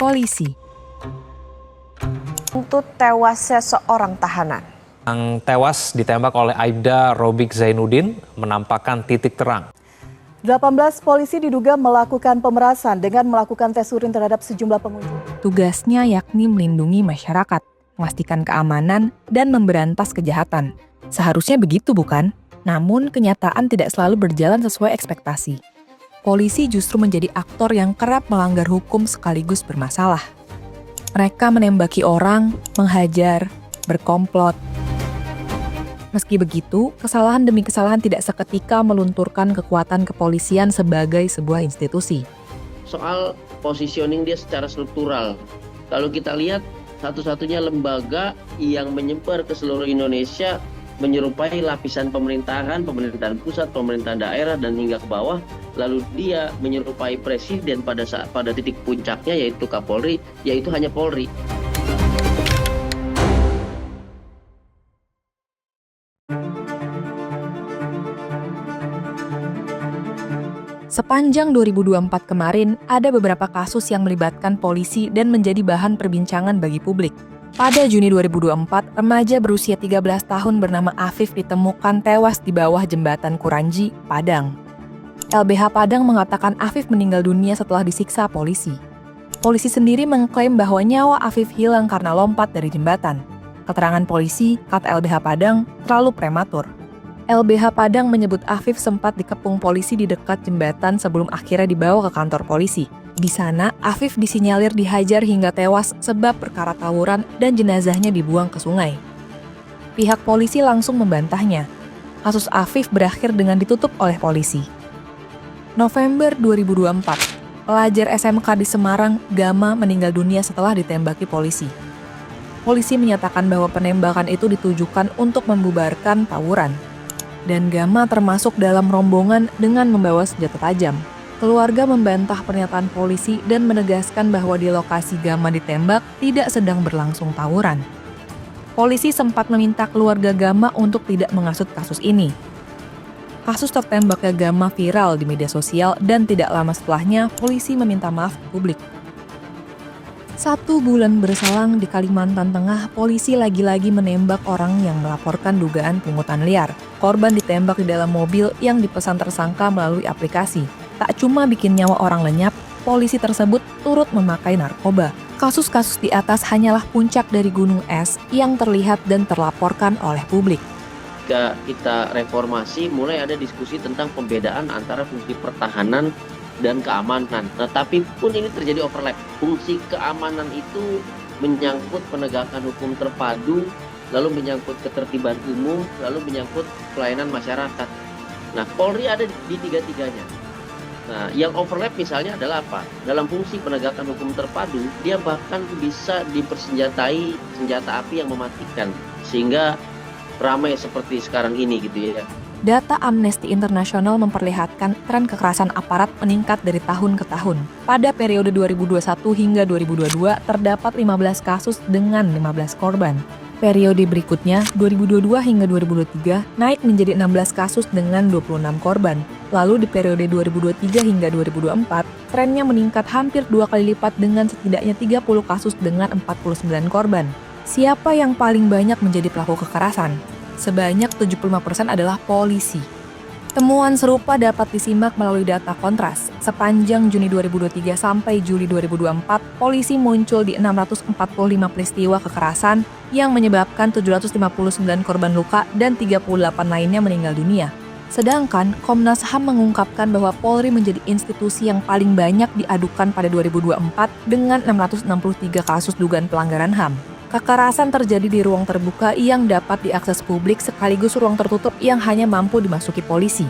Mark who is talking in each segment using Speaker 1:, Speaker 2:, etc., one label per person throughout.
Speaker 1: polisi.
Speaker 2: Untuk tewasnya seorang tahanan.
Speaker 3: Yang tewas ditembak oleh Aibda Robik Zainuddin menampakkan titik terang.
Speaker 4: 18 polisi diduga melakukan pemerasan dengan melakukan tes urin terhadap sejumlah pengunjung.
Speaker 1: Tugasnya yakni melindungi masyarakat, memastikan keamanan, dan memberantas kejahatan. Seharusnya begitu bukan? Namun kenyataan tidak selalu berjalan sesuai ekspektasi. Polisi justru menjadi aktor yang kerap melanggar hukum sekaligus bermasalah. Mereka menembaki orang, menghajar, berkomplot. Meski begitu, kesalahan demi kesalahan tidak seketika melunturkan kekuatan kepolisian sebagai sebuah institusi.
Speaker 5: Soal positioning dia secara struktural. Kalau kita lihat, satu-satunya lembaga yang menyebar ke seluruh Indonesia menyerupai lapisan pemerintahan pusat, pemerintahan daerah, dan hingga ke bawah. Lalu dia menyerupai presiden pada titik puncaknya, yaitu Kapolri, yaitu hanya Polri.
Speaker 1: Sepanjang 2024 kemarin, ada beberapa kasus yang melibatkan polisi dan menjadi bahan perbincangan bagi publik. Pada Juni 2024, remaja berusia 13 tahun bernama Afif ditemukan tewas di bawah jembatan Kuranji, Padang. LBH Padang mengatakan Afif meninggal dunia setelah disiksa polisi. Polisi sendiri mengklaim bahwa nyawa Afif hilang karena lompat dari jembatan. Keterangan polisi, kata LBH Padang, terlalu prematur. LBH Padang menyebut Afif sempat dikepung polisi di dekat jembatan sebelum akhirnya dibawa ke kantor polisi. Di sana, Afif disinyalir dihajar hingga tewas sebab perkara tawuran dan jenazahnya dibuang ke sungai. Pihak polisi langsung membantahnya. Kasus Afif berakhir dengan ditutup oleh polisi. November 2024, pelajar SMK di Semarang, Gama, meninggal dunia setelah ditembaki polisi. Polisi menyatakan bahwa penembakan itu ditujukan untuk membubarkan tawuran. Dan Gama termasuk dalam rombongan dengan membawa senjata tajam. Keluarga membantah pernyataan polisi dan menegaskan bahwa di lokasi Gama ditembak tidak sedang berlangsung tawuran. Polisi sempat meminta keluarga Gama untuk tidak mengasut kasus ini. Kasus tertembaknya Gama viral di media sosial dan tidak lama setelahnya polisi meminta maaf ke publik. 1 bulan berselang di Kalimantan Tengah, polisi lagi-lagi menembak orang yang melaporkan dugaan pungutan liar. Korban ditembak di dalam mobil yang dipesan tersangka melalui aplikasi. Tak cuma bikin nyawa orang lenyap, polisi tersebut turut memakai narkoba. Kasus-kasus di atas hanyalah puncak dari gunung es yang terlihat dan terlaporkan oleh publik.
Speaker 5: Ketika kita reformasi, mulai ada diskusi tentang pembedaan antara fungsi pertahanan dan keamanan. Tetapi pun ini terjadi overlap. Fungsi keamanan itu menyangkut penegakan hukum terpadu, lalu menyangkut ketertiban umum, lalu menyangkut pelayanan masyarakat. Nah, Polri ada di tiga-tiganya. Nah, yang overlap misalnya adalah apa? Dalam fungsi penegakan hukum terpadu, dia bahkan bisa dipersenjatai senjata api yang mematikan, sehingga ramai seperti sekarang ini gitu ya.
Speaker 1: Data Amnesty International memperlihatkan tren kekerasan aparat meningkat dari tahun ke tahun. Pada periode 2021 hingga 2022 terdapat 15 kasus dengan 15 korban. Periode berikutnya, 2022 hingga 2023, naik menjadi 16 kasus dengan 26 korban. Lalu di periode 2023 hingga 2024, trennya meningkat hampir 2 kali lipat dengan setidaknya 30 kasus dengan 49 korban. Siapa yang paling banyak menjadi pelaku kekerasan? Sebanyak 75% adalah polisi. Temuan serupa dapat disimak melalui data Kontras. Sepanjang Juni 2023 sampai Juli 2024, polisi muncul di 645 peristiwa kekerasan yang menyebabkan 759 korban luka dan 38 lainnya meninggal dunia. Sedangkan Komnas HAM mengungkapkan bahwa Polri menjadi institusi yang paling banyak diadukan pada 2024 dengan 663 kasus dugaan pelanggaran HAM. Kekerasan terjadi di ruang terbuka yang dapat diakses publik sekaligus ruang tertutup yang hanya mampu dimasuki polisi.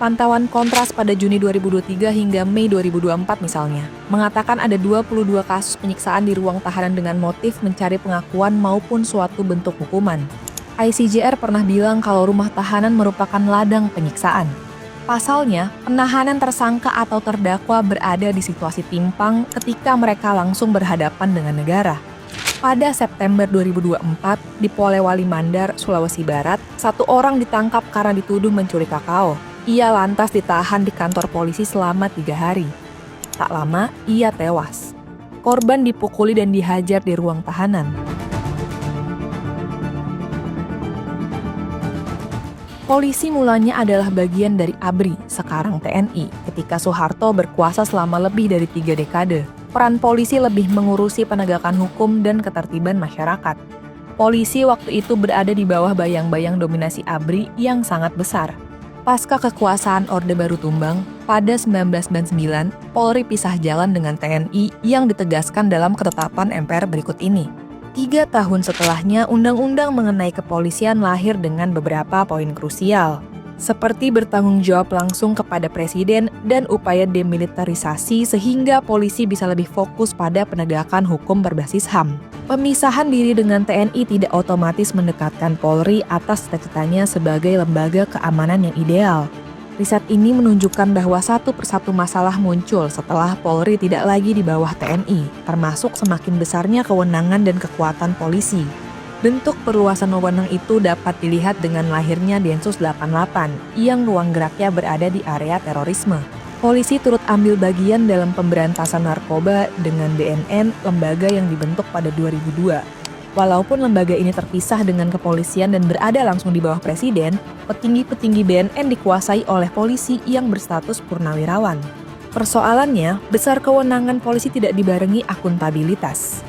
Speaker 1: Pantauan Kontras pada Juni 2023 hingga Mei 2024 misalnya, mengatakan ada 22 kasus penyiksaan di ruang tahanan dengan motif mencari pengakuan maupun suatu bentuk hukuman. ICJR pernah bilang kalau rumah tahanan merupakan ladang penyiksaan. Pasalnya, penahanan tersangka atau terdakwa berada di situasi timpang ketika mereka langsung berhadapan dengan negara. Pada September 2024, di Polewali Mandar, Sulawesi Barat, 1 orang ditangkap karena dituduh mencuri kakao. Ia lantas ditahan di kantor polisi selama 3 hari. Tak lama, ia tewas. Korban dipukuli dan dihajar di ruang tahanan. Polisi mulanya adalah bagian dari ABRI, sekarang TNI, ketika Soeharto berkuasa selama lebih dari 3 dekade. Peran polisi lebih mengurusi penegakan hukum dan ketertiban masyarakat. Polisi waktu itu berada di bawah bayang-bayang dominasi ABRI yang sangat besar. Pasca kekuasaan Orde Baru tumbang, pada 1999, Polri pisah jalan dengan TNI yang ditegaskan dalam ketetapan MPR berikut ini. 3 tahun setelahnya, undang-undang mengenai kepolisian lahir dengan beberapa poin krusial, seperti bertanggung jawab langsung kepada presiden dan upaya demilitarisasi sehingga polisi bisa lebih fokus pada penegakan hukum berbasis HAM. Pemisahan diri dengan TNI tidak otomatis mendekatkan Polri atas cita-citanya sebagai lembaga keamanan yang ideal. Riset ini menunjukkan bahwa satu persatu masalah muncul setelah Polri tidak lagi di bawah TNI, termasuk semakin besarnya kewenangan dan kekuatan polisi. Bentuk perluasan wewenang itu dapat dilihat dengan lahirnya Densus 88 yang ruang geraknya berada di area terorisme. Polisi turut ambil bagian dalam pemberantasan narkoba dengan BNN, lembaga yang dibentuk pada 2002. Walaupun lembaga ini terpisah dengan kepolisian dan berada langsung di bawah presiden, petinggi-petinggi BNN dikuasai oleh polisi yang berstatus purnawirawan. Persoalannya, besar kewenangan polisi tidak dibarengi akuntabilitas.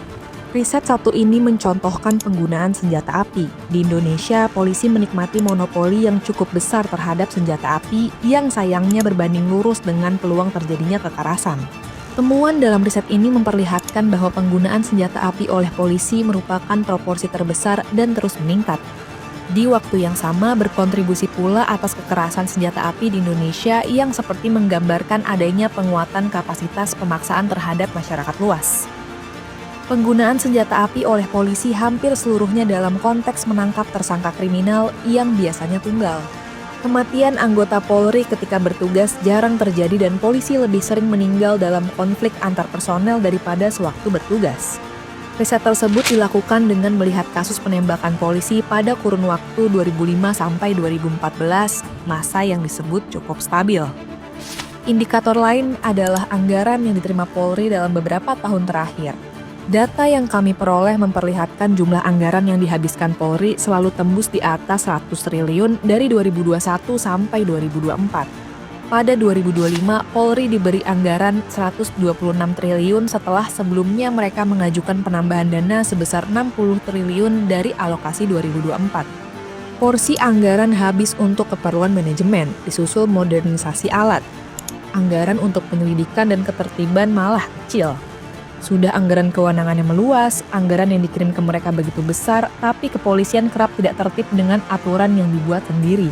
Speaker 1: Riset satu ini mencontohkan penggunaan senjata api. Di Indonesia, polisi menikmati monopoli yang cukup besar terhadap senjata api yang sayangnya berbanding lurus dengan peluang terjadinya kekerasan. Temuan dalam riset ini memperlihatkan bahwa penggunaan senjata api oleh polisi merupakan proporsi terbesar dan terus meningkat. Di waktu yang sama, berkontribusi pula atas kekerasan senjata api di Indonesia yang seperti menggambarkan adanya penguatan kapasitas pemaksaan terhadap masyarakat luas. Penggunaan senjata api oleh polisi hampir seluruhnya dalam konteks menangkap tersangka kriminal yang biasanya tunggal. Kematian anggota Polri ketika bertugas jarang terjadi dan polisi lebih sering meninggal dalam konflik antar personel daripada sewaktu bertugas. Riset tersebut dilakukan dengan melihat kasus penembakan polisi pada kurun waktu 2005 sampai 2014, masa yang disebut cukup stabil. Indikator lain adalah anggaran yang diterima Polri dalam beberapa tahun terakhir. Data yang kami peroleh memperlihatkan jumlah anggaran yang dihabiskan Polri selalu tembus di atas 100 triliun dari 2021 sampai 2024. Pada 2025, Polri diberi anggaran 126 triliun setelah sebelumnya mereka mengajukan penambahan dana sebesar 60 triliun dari alokasi 2024. Porsi anggaran habis untuk keperluan manajemen, disusul modernisasi alat. Anggaran untuk penyelidikan dan ketertiban malah kecil. Sudah anggaran kewenangannya meluas, anggaran yang dikirim ke mereka begitu besar, tapi kepolisian kerap tidak tertib dengan aturan yang dibuat sendiri.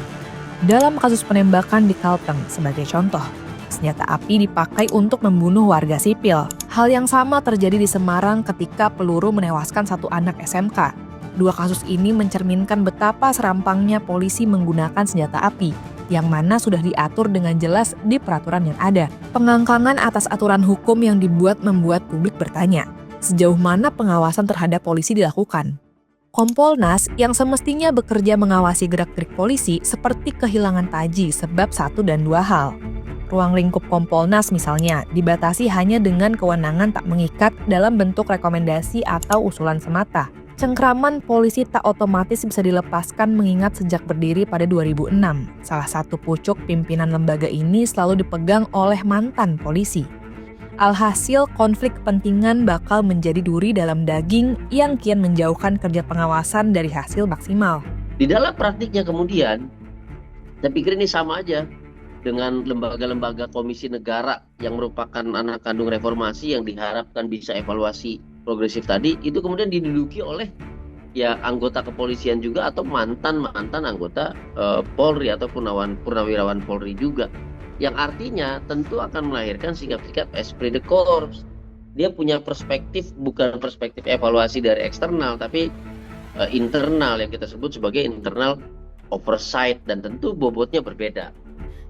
Speaker 1: Dalam kasus penembakan di Kalteng, sebagai contoh, senjata api dipakai untuk membunuh warga sipil. Hal yang sama terjadi di Semarang ketika peluru menewaskan satu anak SMK. Dua kasus ini mencerminkan betapa serampangnya polisi menggunakan senjata api, yang mana sudah diatur dengan jelas di peraturan yang ada. Pengangkangan atas aturan hukum yang dibuat membuat publik bertanya, sejauh mana pengawasan terhadap polisi dilakukan? Kompolnas yang semestinya bekerja mengawasi gerak-gerik polisi seperti kehilangan taji sebab 1 dan 2 hal. Ruang lingkup Kompolnas misalnya dibatasi hanya dengan kewenangan tak mengikat dalam bentuk rekomendasi atau usulan semata. Cengkraman polisi tak otomatis bisa dilepaskan mengingat sejak berdiri pada 2006, salah satu pucuk pimpinan lembaga ini selalu dipegang oleh mantan polisi. Alhasil, konflik kepentingan bakal menjadi duri dalam daging yang kian menjauhkan kerja pengawasan dari hasil maksimal.
Speaker 5: Di dalam praktiknya kemudian, saya pikir ini sama aja dengan lembaga-lembaga komisi negara yang merupakan anak kandung reformasi yang diharapkan bisa evaluasi progresif tadi, itu kemudian diduduki oleh ya anggota kepolisian juga atau mantan anggota Polri atau purnawirawan Polri juga, yang artinya tentu akan melahirkan sikap-sikap esprit de corps. Dia punya perspektif, bukan perspektif evaluasi dari eksternal, tapi internal yang kita sebut sebagai internal oversight, dan tentu bobotnya berbeda.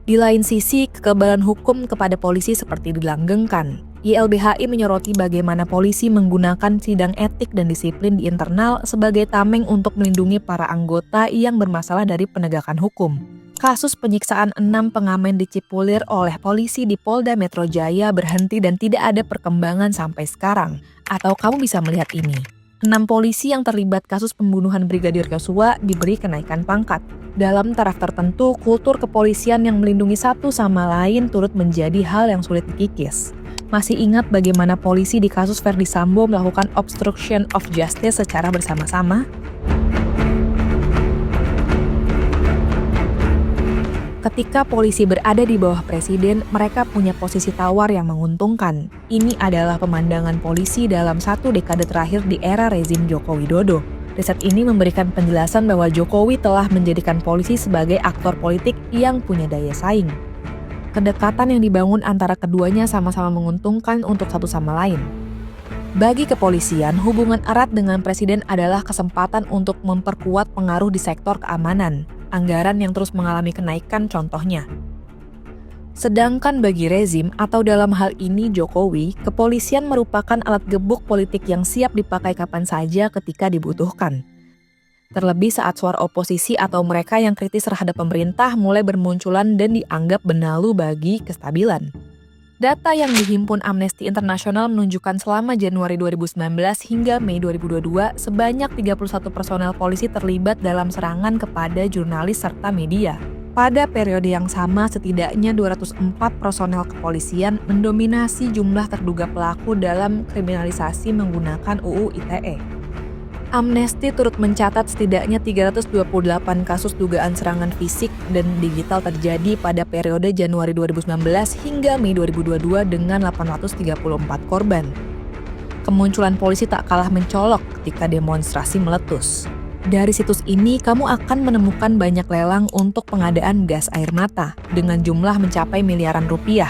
Speaker 1: Di lain sisi, kekebalan hukum kepada polisi seperti dilanggengkan. YLBHI menyoroti bagaimana polisi menggunakan sidang etik dan disiplin di internal sebagai tameng untuk melindungi para anggota yang bermasalah dari penegakan hukum. Kasus penyiksaan 6 pengamen di Cipulir oleh polisi di Polda Metro Jaya berhenti dan tidak ada perkembangan sampai sekarang. Atau kamu bisa melihat ini. 6 polisi yang terlibat kasus pembunuhan Brigadir Yosua diberi kenaikan pangkat. Dalam taraf tertentu, kultur kepolisian yang melindungi satu sama lain turut menjadi hal yang sulit dikikis. Masih ingat bagaimana polisi di kasus Verdi Sambo melakukan obstruction of justice secara bersama-sama? Ketika polisi berada di bawah presiden, mereka punya posisi tawar yang menguntungkan. Ini adalah pemandangan polisi dalam 1 dekade terakhir di era rezim Joko Widodo. Riset ini memberikan penjelasan bahwa Jokowi telah menjadikan polisi sebagai aktor politik yang punya daya saing. Kedekatan yang dibangun antara keduanya sama-sama menguntungkan untuk satu sama lain. Bagi kepolisian, hubungan erat dengan presiden adalah kesempatan untuk memperkuat pengaruh di sektor keamanan. Anggaran yang terus mengalami kenaikan contohnya. Sedangkan bagi rezim atau dalam hal ini Jokowi, kepolisian merupakan alat gebuk politik yang siap dipakai kapan saja ketika dibutuhkan. Terlebih saat suara oposisi atau mereka yang kritis terhadap pemerintah mulai bermunculan dan dianggap benalu bagi kestabilan. Data yang dihimpun Amnesty International menunjukkan selama Januari 2019 hingga Mei 2022, sebanyak 31 personel polisi terlibat dalam serangan kepada jurnalis serta media. Pada periode yang sama, setidaknya 204 personel kepolisian mendominasi jumlah terduga pelaku dalam kriminalisasi menggunakan UU ITE. Amnesty turut mencatat setidaknya 328 kasus dugaan serangan fisik dan digital terjadi pada periode Januari 2019 hingga Mei 2022 dengan 834 korban. Kemunculan polisi tak kalah mencolok ketika demonstrasi meletus. Dari situs ini, kamu akan menemukan banyak lelang untuk pengadaan gas air mata dengan jumlah mencapai miliaran rupiah.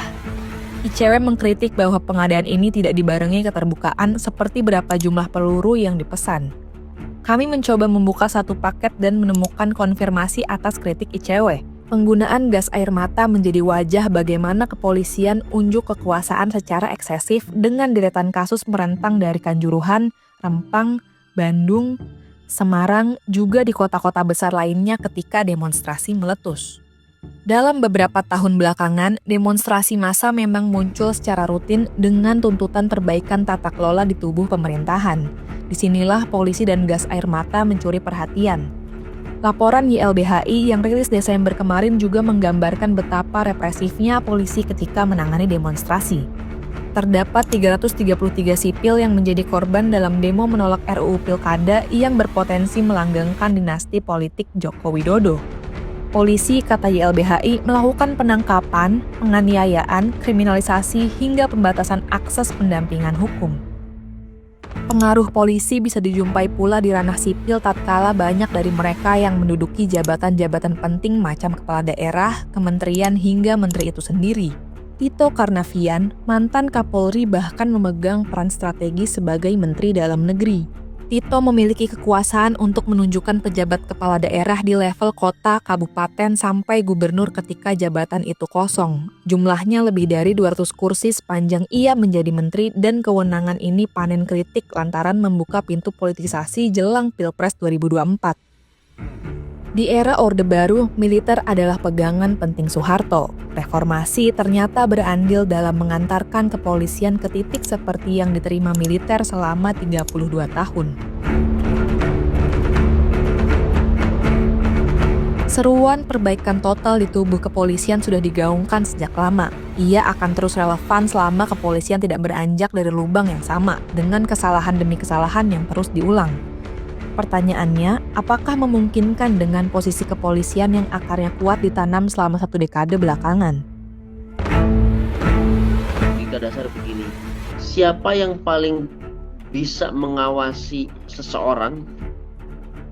Speaker 1: ICW mengkritik bahwa pengadaan ini tidak dibarengi keterbukaan seperti berapa jumlah peluru yang dipesan. Kami mencoba membuka satu paket dan menemukan konfirmasi atas kritik ICW. Penggunaan gas air mata menjadi wajah bagaimana kepolisian unjuk kekuasaan secara eksesif dengan deretan kasus merentang dari Kanjuruhan, Rempang, Bandung, Semarang, juga di kota-kota besar lainnya ketika demonstrasi meletus. Dalam beberapa tahun belakangan, demonstrasi massa memang muncul secara rutin dengan tuntutan perbaikan tata kelola di tubuh pemerintahan. Disinilah polisi dan gas air mata mencuri perhatian. Laporan YLBHI yang rilis Desember kemarin juga menggambarkan betapa represifnya polisi ketika menangani demonstrasi. Terdapat 333 sipil yang menjadi korban dalam demo menolak RUU Pilkada yang berpotensi melanggengkan dinasti politik Joko Widodo. Polisi, kata YLBHI, melakukan penangkapan, penganiayaan, kriminalisasi, hingga pembatasan akses pendampingan hukum. Pengaruh polisi bisa dijumpai pula di ranah sipil tatkala banyak dari mereka yang menduduki jabatan-jabatan penting macam kepala daerah, kementerian, hingga menteri itu sendiri. Tito Karnavian, mantan Kapolri, bahkan memegang peran strategis sebagai Menteri Dalam Negeri. Tito memiliki kekuasaan untuk menunjukkan pejabat kepala daerah di level kota, kabupaten, sampai gubernur ketika jabatan itu kosong. Jumlahnya lebih dari 200 kursi sepanjang ia menjadi menteri dan kewenangan ini panen kritik lantaran membuka pintu politisasi jelang Pilpres 2024. Di era Orde Baru, militer adalah pegangan penting Soeharto. Reformasi ternyata berandil dalam mengantarkan kepolisian ke titik seperti yang diterima militer selama 32 tahun. Seruan perbaikan total di tubuh kepolisian sudah digaungkan sejak lama. Ia akan terus relevan selama kepolisian tidak beranjak dari lubang yang sama, dengan kesalahan demi kesalahan yang terus diulang. Pertanyaannya, apakah memungkinkan dengan posisi kepolisian yang akarnya kuat ditanam selama 1 dekade belakangan?
Speaker 5: Logika dasar begini, siapa yang paling bisa mengawasi seseorang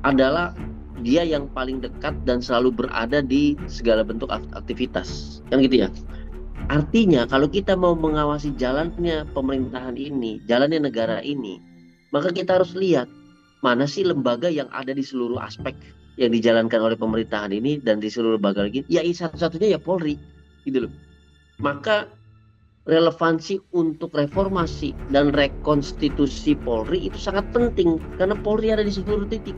Speaker 5: adalah dia yang paling dekat dan selalu berada di segala bentuk aktivitas, kan gitu ya. Artinya kalau kita mau mengawasi jalannya pemerintahan ini, jalannya negara ini, maka kita harus lihat mana sih lembaga yang ada di seluruh aspek yang dijalankan oleh pemerintahan ini dan di seluruh lembaga lagi. Ya satu-satunya ya Polri, gitu loh. Maka relevansi untuk reformasi dan rekonstitusi Polri itu sangat penting karena Polri ada di seluruh titik.